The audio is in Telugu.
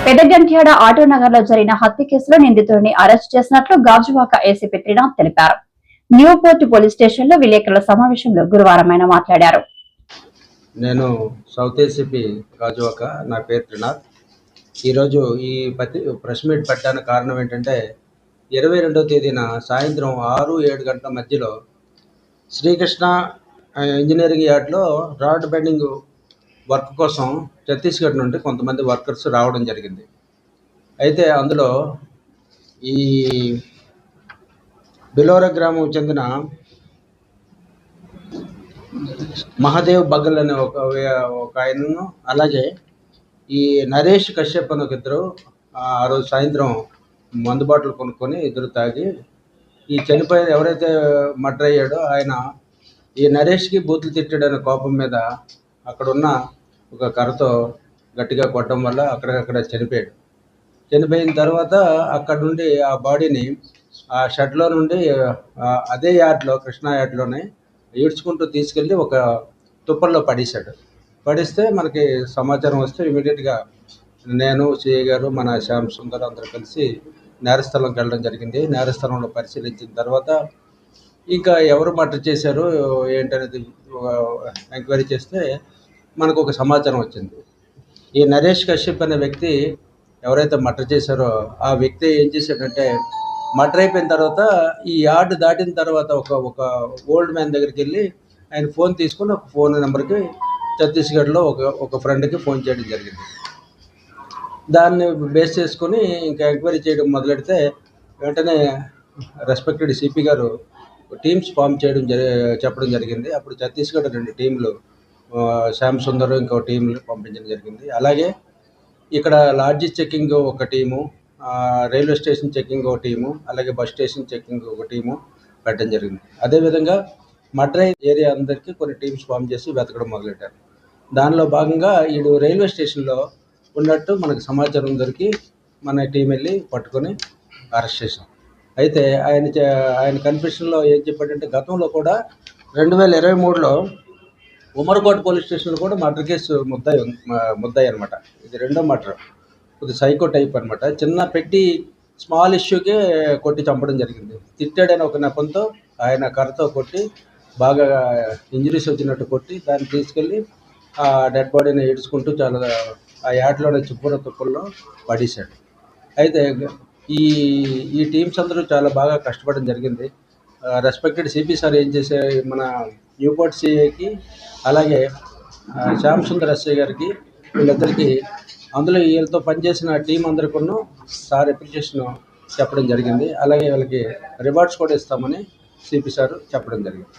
పెదగంట్యాడ ఆటోనగర్ లో జరిగిన హత్య కేసులో నిందితుడిని అరెస్ట్ చేసినట్లు గాజువాక ఏసీపీ త్రినాథ్ తెలిపారు. న్యూపోర్ట్ పోలీస్ స్టేషన్ లో విలేకరుల సమావేశంలో గురువారం ఆయన మాట్లాడారు. నేను సౌత్ ఏసీపీ గాజువాక, నా పేరు త్రినాథ్. ఈరోజు ఈ ప్రెస్ మీట్ పెట్టడానికి కారణం ఏంటంటే 22వ తేదీన సాయంత్రం 6-7 గంటల మధ్యలో శ్రీకృష్ణ ఇంజనీరింగ్ యార్డ్లో రాడ్ బెండింగ్ వర్క్ కోసం ఛత్తీస్గఢ్ నుండి కొంతమంది వర్కర్స్ రావడం జరిగింది. అయితే అందులో ఈ బిలోర గ్రామం చెందిన మహాదేవ్ బగ్గల్ అనే ఒక ఆయనను, అలాగే ఈ నరేష్ కశ్యప్ అని ఒక ఇద్దరు ఆ రోజు సాయంత్రం మందు బాటలు కొనుక్కొని ఇద్దరు తాగి ఈ చనిపోయిన ఎవరైతే మర్డర్ అయ్యాడో ఆయన ఈ నరేష్కి బూతులు తిట్టాడనే కోపం మీద అక్కడున్న ఒక కర్రతో గట్టిగా కొట్టడం వల్ల అక్కడికక్కడ చనిపోయాడు. చనిపోయిన తర్వాత అక్కడ నుండి ఆ బాడీని ఆ షెడ్లో నుండి అదే యార్డ్లో, కృష్ణా యార్డ్లోనే ఈడ్చుకుంటూ తీసుకెళ్ళి ఒక తుప్పల్లో పడేశాడు. పడిస్తే మనకి సమాచారం వస్తే ఇమీడియట్గా నేను, సిఐ గారు, మన శ్యామ్ సుందర్ అందరూ కలిసి నేరస్థలంకి వెళ్ళడం జరిగింది. నేరస్థలంలో పరిశీలించిన తర్వాత ఇంకా ఎవరు మర్డర్ చేశారు ఏంటనేది ఎంక్వైరీ చేస్తే మనకు ఒక సమాచారం వచ్చింది. ఈ నరేష్ కశ్యప్ అనే వ్యక్తి ఎవరైతే మర్డర్ చేశారో ఆ వ్యక్తి ఏం చేశాడంటే, మర్డర్ అయిపోయిన తర్వాత ఈ యార్డ్ దాటిన తర్వాత ఒక ఓల్డ్ మ్యాన్ దగ్గరికి వెళ్ళి ఆయన ఫోన్ తీసుకుని ఒక ఫోన్ నెంబర్కి ఛత్తీస్గఢ్లో ఒక ఫ్రెండ్కి ఫోన్ చేయడం జరిగింది. దాన్ని బేస్ చేసుకొని ఇంకా ఎంక్వైరీ చేయడం మొదలెడితే వెంటనే రెస్పెక్టెడ్ సిపి గారు టీమ్స్ ఫామ్ చెప్పడం జరిగింది. అప్పుడు ఛత్తీస్గఢ్ 2 టీంలు, శ్యామ్ సుందర్ ఇంకో టీంలు పంపించడం జరిగింది. అలాగే ఇక్కడ లాడ్జీ చెక్కింగ్ ఒక టీము, రైల్వే స్టేషన్ చెక్కింగ్ ఒక టీము, అలాగే బస్ స్టేషన్ చెక్కింగ్ ఒక టీము పెట్టడం జరిగింది. అదేవిధంగా మర్డర్ ఏరియా అందరికీ కొన్ని టీమ్స్ ఫామ్ చేసి వెతకడం మొదలెట్టారు. దానిలో భాగంగా ఈడు రైల్వే స్టేషన్లో ఉన్నట్టు మనకు సమాచారం దొరికి మన టీం వెళ్ళి పట్టుకొని అరెస్ట్ చేసాం. అయితే ఆయన కన్ఫెషన్లో ఏం చెప్పాడంటే, గతంలో కూడా 2023లో ఉమర్కోట్ పోలీస్ స్టేషన్లో కూడా మర్డర్ కేసు ముద్దాయి అనమాట. ఇది 2వ మర్డర్. ఇది సైకో టైప్ అనమాట. చిన్న పెట్టి స్మాల్ ఇష్యూకే కొట్టి చంపడం జరిగింది. తిట్టాడని ఒక నెపంతో ఆయన కర్రతో కొట్టి బాగా ఇంజరీస్ వచ్చినట్టు కొట్టి దాన్ని తీసుకెళ్ళి ఆ డెడ్ బాడీని ఏడ్చుకుంటూ చాలా ఆ యార్డ్లోనే చుప్పున తుప్పల్లో పడేశాడు. అయితే ఈ టీమ్స్ అందరూ చాలా బాగా కష్టపడడం జరిగింది. రెస్పెక్టెడ్ సిపి సార్ ఏం చేసే మన న్యూపోర్ట్ సిఐకి, అలాగే శ్యామ్ సుందర్ ఎస్ఐ గారికి, వీళ్ళిద్దరికీ అందులో వీళ్ళతో పనిచేసిన టీం అందరికీ సార్ అప్రిషియేషన్ చెప్పడం జరిగింది. అలాగే వీళ్ళకి రివార్డ్స్ కూడా ఇస్తామని సిపి సార్ చెప్పడం జరిగింది.